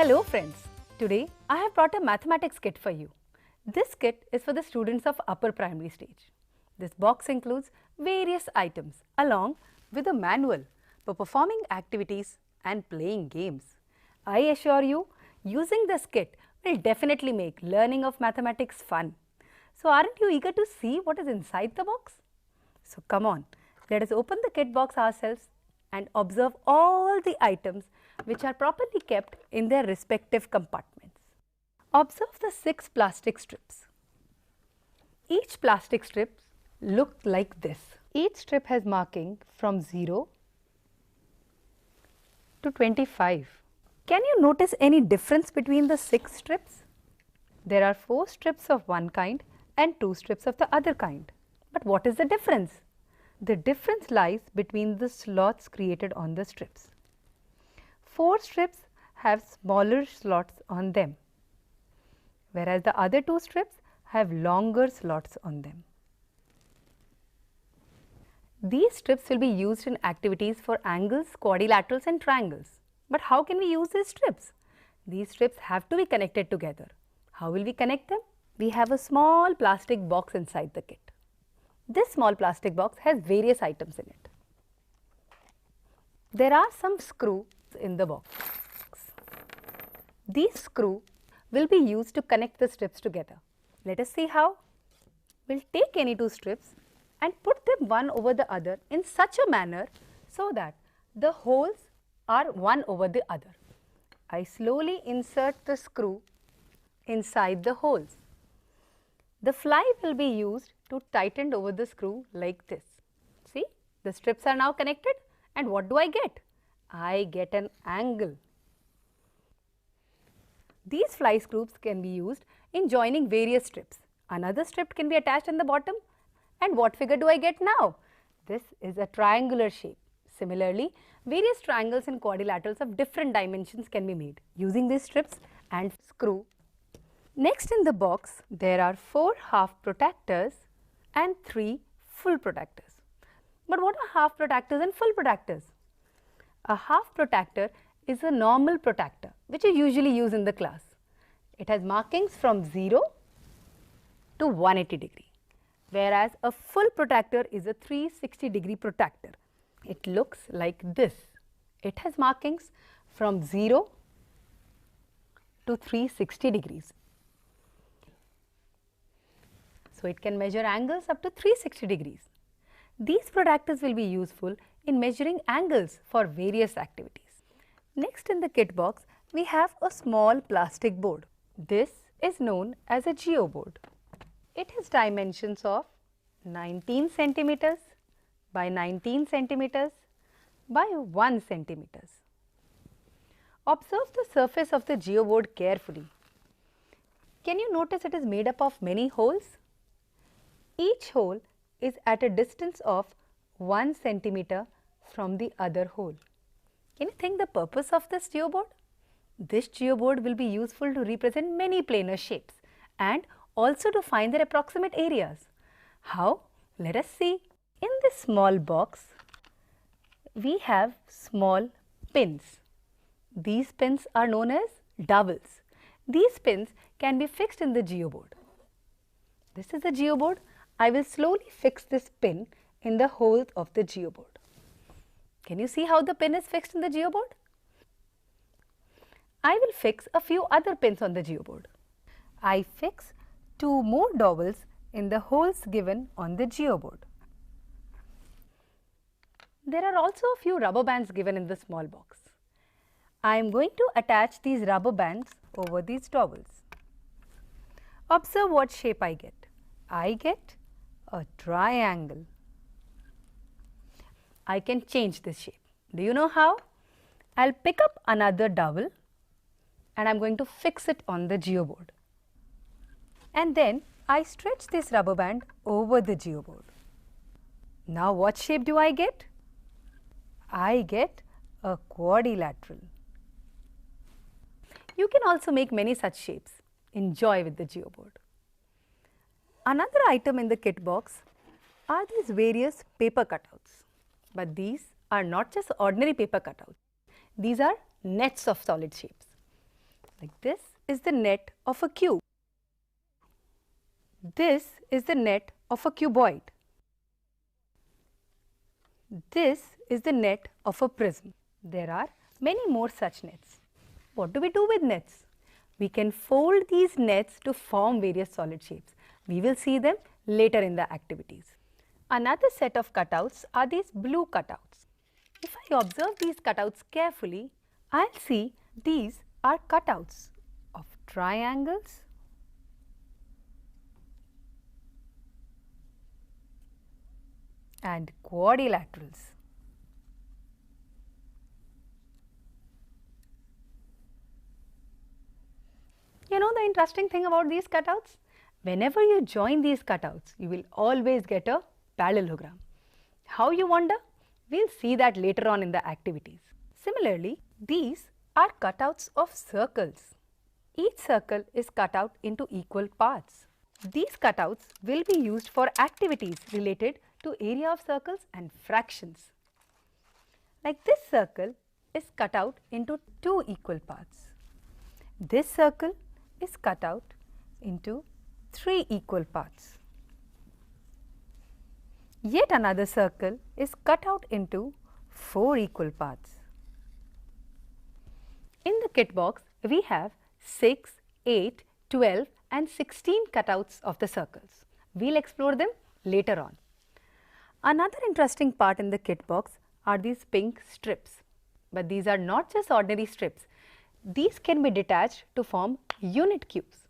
Hello friends, today I have brought a mathematics kit for you. This kit is for the students of upper primary stage. This box includes various items along with a manual for performing activities and playing games. I assure you, using this kit will definitely make learning of mathematics fun. So aren't you eager to see what is inside the box? So come on, let us open the kit box ourselves and observe all the items which are properly kept in their respective compartments. Observe the 6 plastic strips. Each plastic strip looks like this. Each strip has marking from 0 to 25. Can you notice any difference between the 6 strips? There are 4 strips of one kind and 2 strips of the other kind. But what is the difference? The difference lies between the slots created on the strips. 4 strips have smaller slots on them, whereas the other 2 strips have longer slots on them. These strips will be used in activities for angles, quadrilaterals and triangles. But how can we use these strips? These strips have to be connected together. How will we connect them? We have a small plastic box inside the kit. This small plastic box has various items in it. There are some screws in the box. These screws will be used to connect the strips together. Let us see how. We'll take any 2 strips and put them one over the other in such a manner so that the holes are one over the other. I slowly insert the screw inside the holes. The fly will be used to tighten over the screw like this. See, the strips are now connected, and what do I get? I get an angle. These fly screws can be used in joining various strips. Another strip can be attached in the bottom, and what figure do I get now? This is a triangular shape. Similarly, various triangles and quadrilaterals of different dimensions can be made using these strips and screw. Next in the box, there are 4 half protractors and 3 full protractors. But what are half protractors and full protractors? A half protractor is a normal protractor which is usually used in the class. It has markings from 0 to 180 degree, whereas a full protractor is a 360 degree protractor. It looks like this. It has markings from 0 to 360 degrees. So it can measure angles up to 360 degrees. These protractors will be useful in measuring angles for various activities. Next in the kit box, we have a small plastic board. This is known as a geoboard. It has dimensions of 19 centimeters by 19 centimeters by 1 centimeters. Observe the surface of the geoboard carefully. Can you notice it is made up of many holes? Each hole is at a distance of 1 centimeter from the other hole. Can you think the purpose of this geoboard? This geoboard will be useful to represent many planar shapes and also to find their approximate areas. How? Let us see. In this small box, we have small pins. These pins are known as dowels. These pins can be fixed in the geoboard. This is the geoboard. I will slowly fix this pin in the holes of the geoboard. Can you see how the pin is fixed in the geoboard? I will fix a few other pins on the geoboard. I fix 2 more dowels in the holes given on the geoboard. There are also a few rubber bands given in the small box. I am going to attach these rubber bands over these dowels. Observe what shape I get. I get a triangle. I can change this shape. Do you know how? I'll pick up another dowel and I'm going to fix it on the geoboard. And then I stretch this rubber band over the geoboard. Now what shape do I get? I get a quadrilateral. You can also make many such shapes. Enjoy with the geoboard. Another item in the kit box are these various paper cutouts. But these are not just ordinary paper cutouts. These are nets of solid shapes. Like this is the net of a cube. This is the net of a cuboid. This is the net of a prism. There are many more such nets. What do we do with nets? We can fold these nets to form various solid shapes. We will see them later in the activities. Another set of cutouts are these blue cutouts. If I observe these cutouts carefully, I'll see these are cutouts of triangles, and quadrilaterals. You know the interesting thing about these cutouts? Whenever you join these cutouts, you will always get a parallelogram. How, you wonder? We'll see that later on in the activities. Similarly, these are cutouts of circles. Each circle is cut out into equal parts. These cutouts will be used for activities related to area of circles and fractions. Like this circle is cut out into 2 equal parts. This circle is cut out into 3 equal parts. Yet another circle is cut out into 4 equal parts. In the kit box, we have 6, 8, 12 and 16 cutouts of the circles. We'll explore them later on. Another interesting part in the kit box are these pink strips. But these are not just ordinary strips. These can be detached to form unit cubes.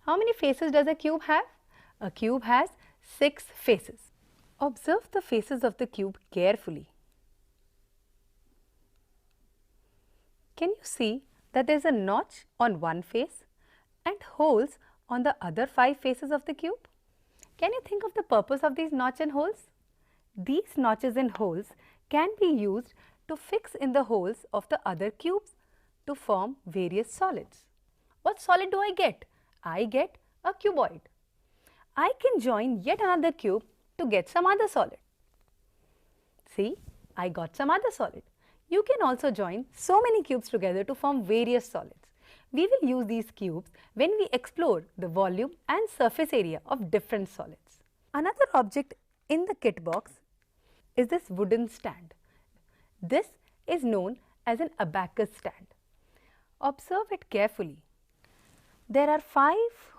How many faces does a cube have? A cube has 6 faces. Observe the faces of the cube carefully. Can you see that there is a notch on one face and holes on the other 5 faces of the cube? Can you think of the purpose of these notches and holes? These notches and holes can be used to fix in the holes of the other cubes to form various solids. What solid do I get? I get a cuboid. I can join yet another cube to get some other solid. See, I got some other solid. You can also join so many cubes together to form various solids. We will use these cubes when we explore the volume and surface area of different solids. Another object in the kit box is this wooden stand. This is known as an abacus stand. Observe it carefully. There are 5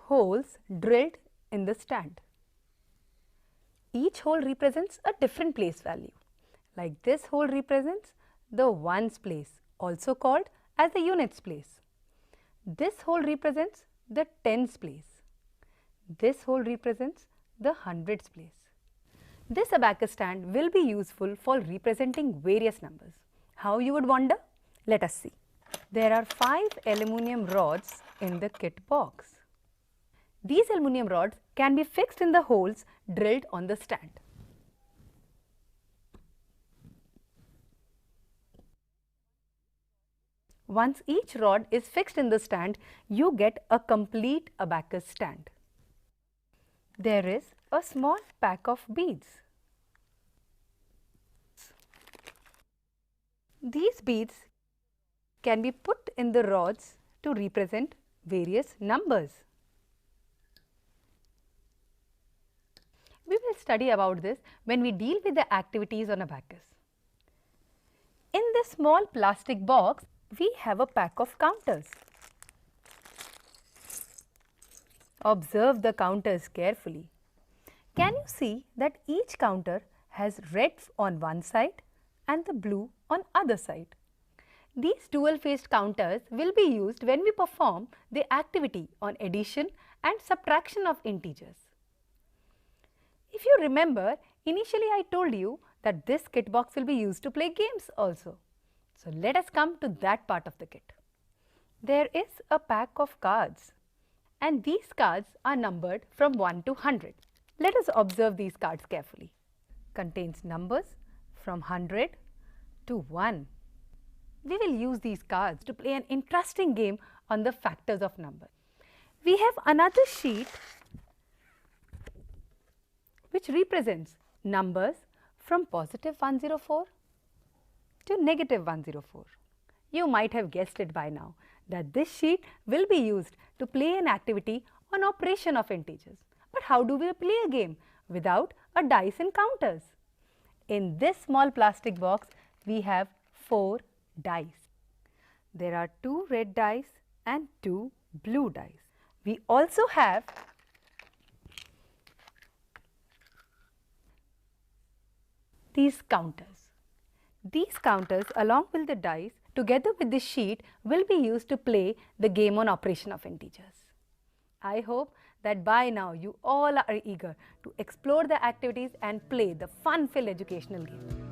holes drilled in the stand. Each hole represents a different place value. Like this hole represents the ones place, also called as the units place. This hole represents the tens place. This hole represents the hundreds place. This abacus stand will be useful for representing various numbers. How, you would wonder? Let us see. There are 5 aluminium rods in the kit box. These aluminium rods can be fixed in the holes drilled on the stand. Once each rod is fixed in the stand, you get a complete abacus stand. There is a small pack of beads. These beads can be put in the rods to represent various numbers. We will study about this when we deal with the activities on abacus. In this small plastic box, we have a pack of counters. Observe the counters carefully. Can you see that each counter has red on one side and the blue on other side? These dual-faced counters will be used when we perform the activity on addition and subtraction of integers. If you remember, initially I told you that this kit box will be used to play games also. So let us come to that part of the kit. There is a pack of cards and these cards are numbered from 1 to 100. Let us observe these cards carefully. Contains numbers from 100 to 1. We will use these cards to play an interesting game on the factors of numbers. We have another sheet which represents numbers from positive 104 to negative 104. You might have guessed it by now. that this sheet will be used to play an activity on operation of integers. But how do we play a game without a dice and counters? In this small plastic box, we have 4 dice. There are 2 red dice and 2 blue dice. We also have these counters. These counters along with the dice together with this sheet will be used to play the game on operation of integers. I hope that by now you all are eager to explore the activities and play the fun-filled educational game.